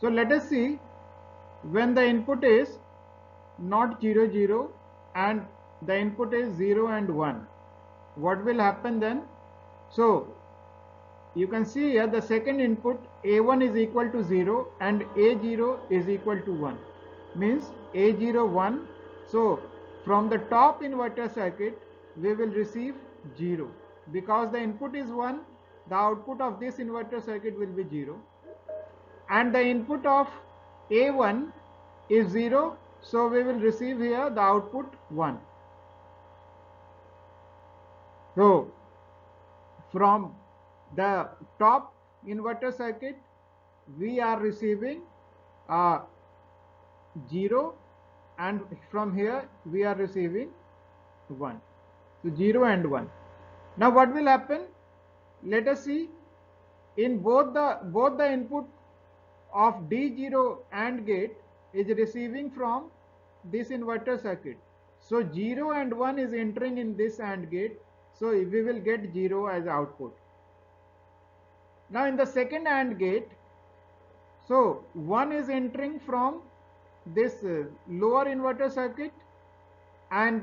So let us see, when the input is not 0 0 and the input is 0 and 1, what will happen then? So you can see here the second input A1 is equal to 0 and A0 is equal to 1, means A0 1. So from the top inverter circuit we will receive 0, because the input is 1, the output of this inverter circuit will be 0, and the input of A1 is 0, so we will receive here the output 1. So from the top inverter circuit we are receiving 0, and from here we are receiving 1. So 0 and 1. Now what will happen? Let us see, in both the input of D0 AND gate is receiving from this inverter circuit. So 0 and 1 is entering in this AND gate, so we will get 0 as output. Now in the second AND gate, so 1 is entering from this lower inverter circuit, and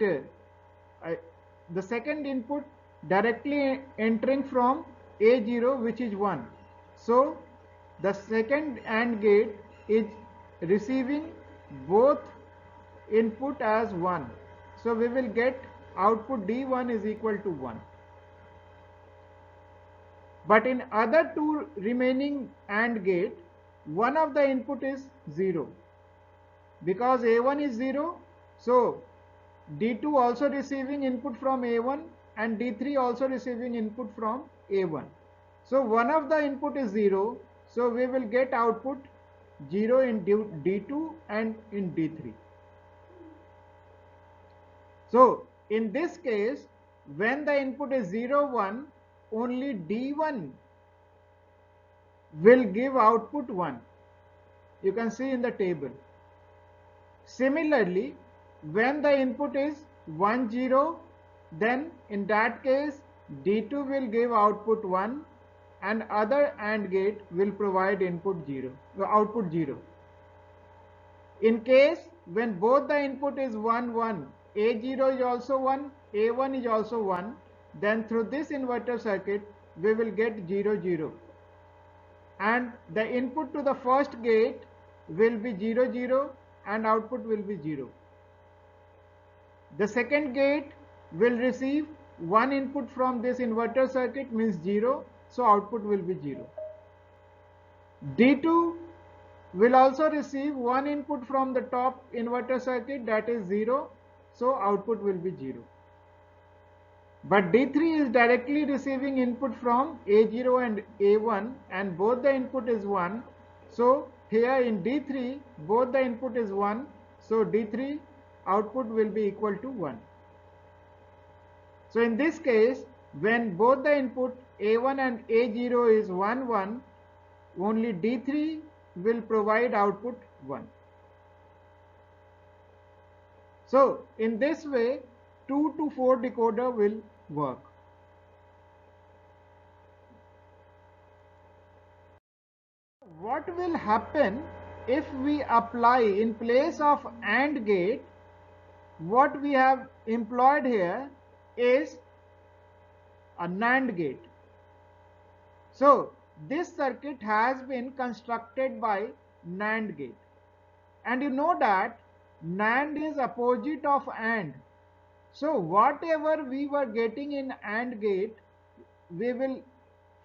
the second input directly entering from A0, which is 1. So the second AND gate is receiving both input as 1. So we will get output D1 is equal to 1. But in other two remaining AND gate, one of the input is 0. Because A1 is 0, so D2 also receiving input from A1 and D3 also receiving input from A1. So one of the input is 0, so we will get output 0 in D2 and in D3. So in this case, when the input is 0, 1, only D1 will give output 1. You can see in the table. Similarly, when the input is 1 0, then in that case D2 will give output 1 and other AND gate will provide output 0. In case when both the input is 1 1, A0 is also 1, A1 is also 1, then through this inverter circuit we will get 0 0, and the input to the first gate will be 0 0 and output will be 0. The second gate will receive one input from this inverter circuit, means 0, so output will be 0. D2 will also receive one input from the top inverter circuit, that is 0, so output will be 0. But D3 is directly receiving input from A0 and A1 and both the input is 1, so here in D3 both the input is 1, so D3 output will be equal to 1. So in this case, when both the input A1 and A0 is 1 1, only D3 will provide output 1. So in this way 2 to 4 decoder will work. What will happen if we apply in place of AND gate, what we have employed here is a NAND gate. So this circuit has been constructed by NAND gate, and you know that NAND is opposite of AND. So whatever we were getting in AND gate, we will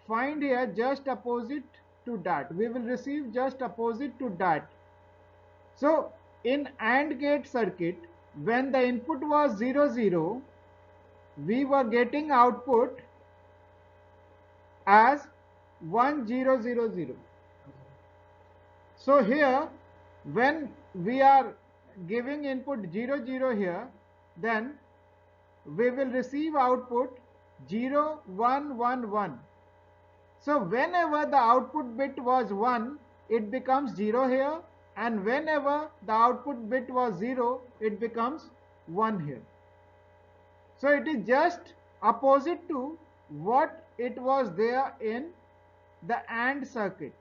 find here just opposite to that. We will receive just opposite to that. So in AND gate circuit, when the input was 0 0, we were getting output as 1 0 0 0. So here when we are giving input 0 0 here, then we will receive output 0 1 1 1. So whenever the output bit was 1, it becomes 0 here, and whenever the output bit was 0, it becomes 1 here. So it is just opposite to what it was there in the AND circuit.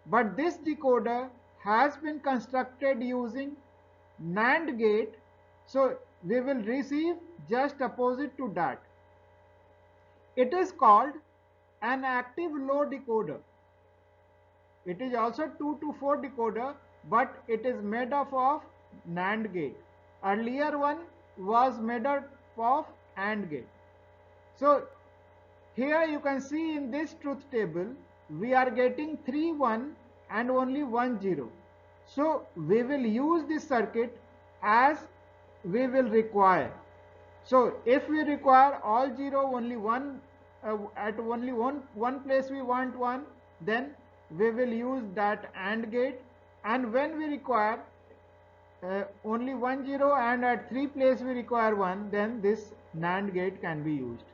But this decoder has been constructed using NAND gate, so we will receive just opposite to that. It is called an active low decoder. It is also 2 to 4 decoder, but it is made up of NAND gate. Earlier one was made up of AND gate. So here you can see in this truth table, we are getting 3 1 and only 1 0. So we will use this circuit as we will require. So if we require all 0 only one, at only one place we want 1, then we will use that AND gate, and when we require only 1 0 and at 3 place we require 1, then this NAND gate can be used.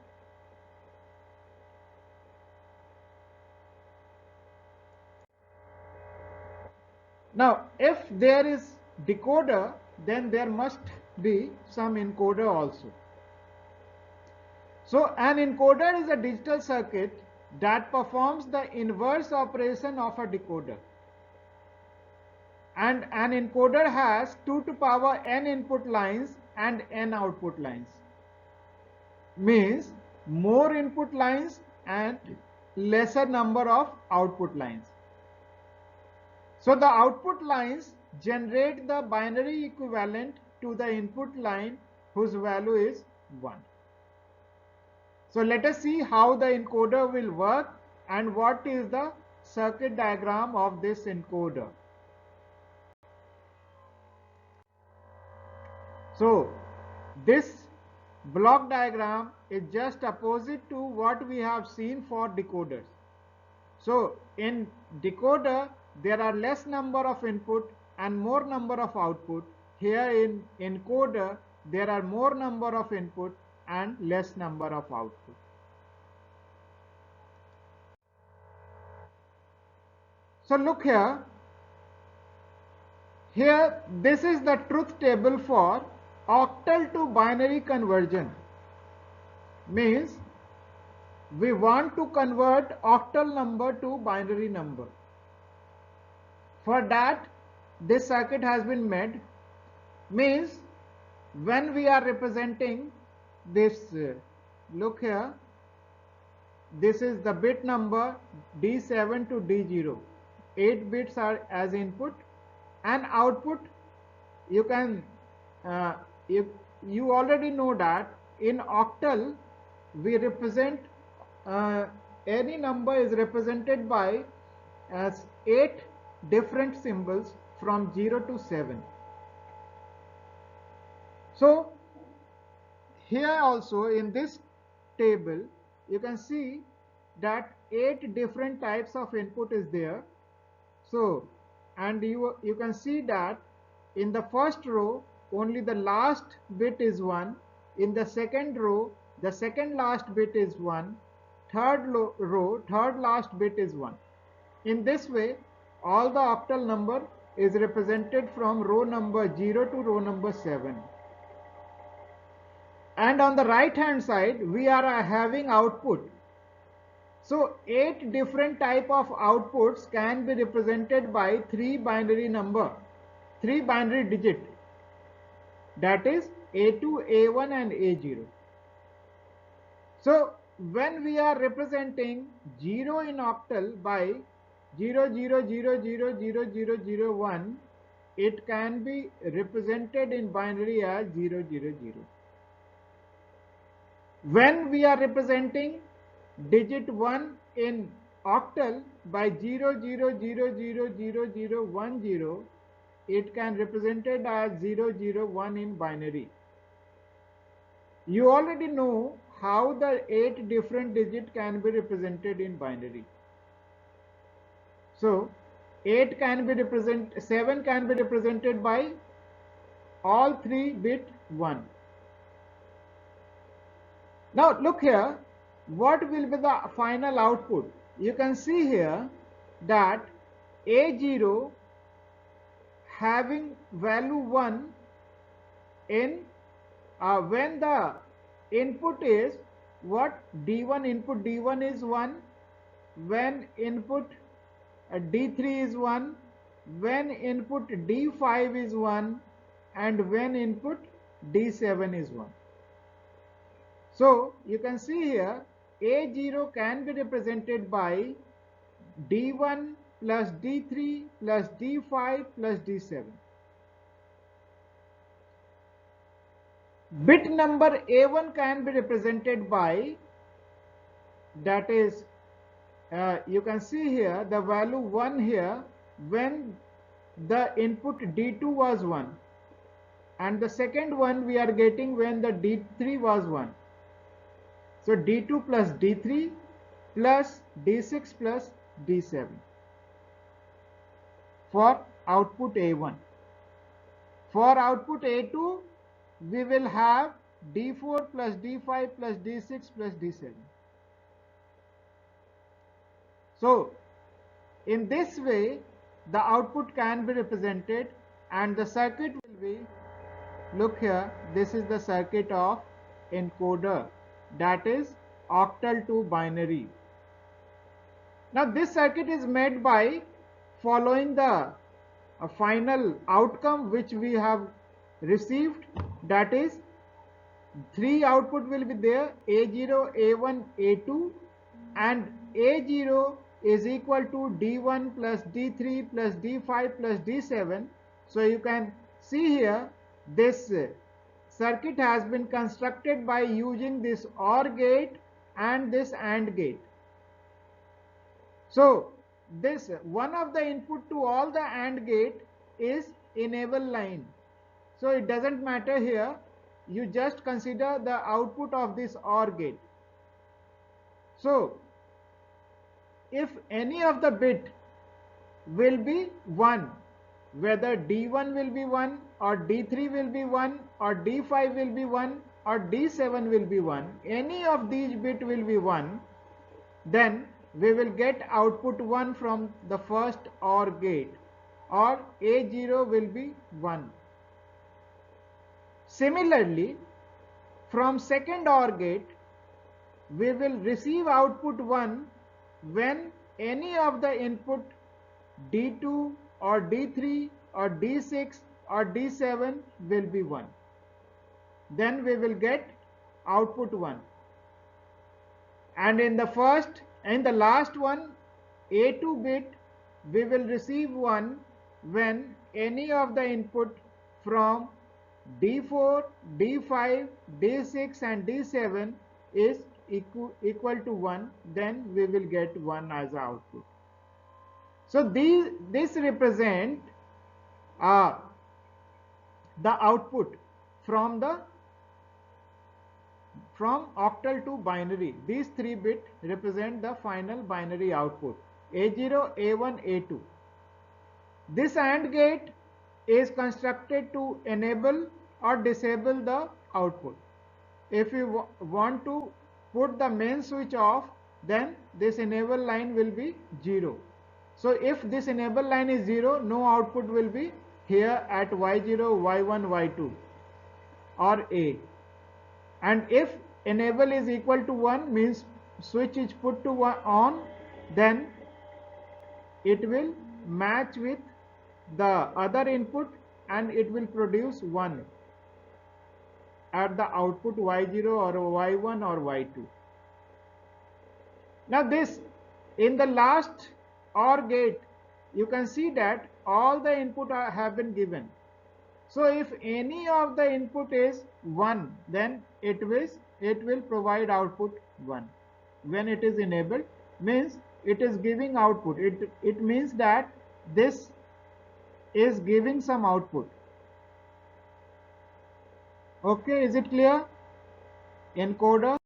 Now if there is decoder, then there must be some encoder also. So an encoder is a digital circuit that performs the inverse operation of a decoder. And an encoder has 2 to power n input lines and n output lines. Means more input lines and lesser number of output lines. So the output lines generate the binary equivalent to the input line whose value is 1. So let us see how the encoder will work and what is the circuit diagram of this encoder. So this block diagram is just opposite to what we have seen for decoders. So in decoder there are less number of input and more number of output. Here in encoder there are more number of input and less number of output. So look here. Here this is the truth table for octal to binary conversion. Means we want to convert octal number to binary number. For that this circuit has been made. Means when we are representing this, look here, this is the bit number D7 to D0. 8 bits are as input and output. You can you already know that in octal we represent any number is represented by as 8 different symbols from 0 to 7. So here also in this table you can see that 8 different types of input is there. So and you can see that in the first row only the last bit is 1, in the second row the second last bit is 1, third row third last bit is 1. In this way all the octal number is represented from row number 0 to row number 7. And on the right hand side we are having output. So 8 different type of outputs can be represented by 3 binary number, 3 binary digit, that is A2, A1 and A0. So when we are representing 0 in octal by 0 0 0 0 0 0 0 1, it can be represented in binary as 0 0 0. When we are representing digit 1 in octal by 0 0 0 0 0 0 1 0, it can represented as 0 0 1 in binary. You already know how the 8 different digit can be represented in binary. So 8 can be represented, 7 can be represented by all 3 bit 1. Now look here, what will be the final output? You can see here that A0 having value 1 in when the input is what, D1, input D1 is 1, when input D3 is 1, when input D5 is 1 and when input D7 is 1. So you can see here A0 can be represented by D1 plus D3 plus D5 plus D7. Bit number A1 can be represented by, that is, you can see here the value 1 here when the input D2 was 1, and the second one we are getting when the D3 was 1. So D2 plus D3 plus D6 plus D7 for output A1. For output A2, we will have D4 plus D5 plus D6 plus D7. So in this way, the output can be represented, and the circuit will be, look here, this is the circuit of encoder, that is octal to binary. Now this circuit is made by following the final outcome which we have received, that is 3 output will be there, A0, A1, A2, and A0 is equal to D1 plus D3 plus D5 plus D7. So you can see here this circuit has been constructed by using this OR gate and this AND gate. So this one of the input to all the AND gate is enable line. So it doesn't matter here, you just consider the output of this OR gate. So if any of the bit will be 1, whether D1 will be 1 or D3 will be 1 or D5 will be 1 or D7 will be 1, any of these bit will be 1, then we will get output 1 from the first OR gate, or A0 will be 1. Similarly, from second OR gate, we will receive output 1 when any of the input D2 or D3 or D6 or D7 will be 1. Then we will get output 1. And in the last one, A2 bit, we will receive 1 when any of the input from D4, D5, D6 and D7 is equal to 1, then we will get 1 as output. So this represent the output from octal to binary. These 3 bits represent the final binary output, A0, A1, A2. This AND gate is constructed to enable or disable the output. If you want to put the main switch off, then this enable line will be 0. So if this enable line is 0, no output will be here at Y0, Y1, Y2 or A. And if enable is equal to 1, means switch is put to on, then it will match with the other input and it will produce 1 at the output Y0 or Y1 or Y2. Now this, in the last OR gate, you can see that all the input have been given. So if any of the input is 1, then it will provide output 1. When it is enabled, means it is giving output. It means that this is giving some output. Okay, is it clear? Encoder.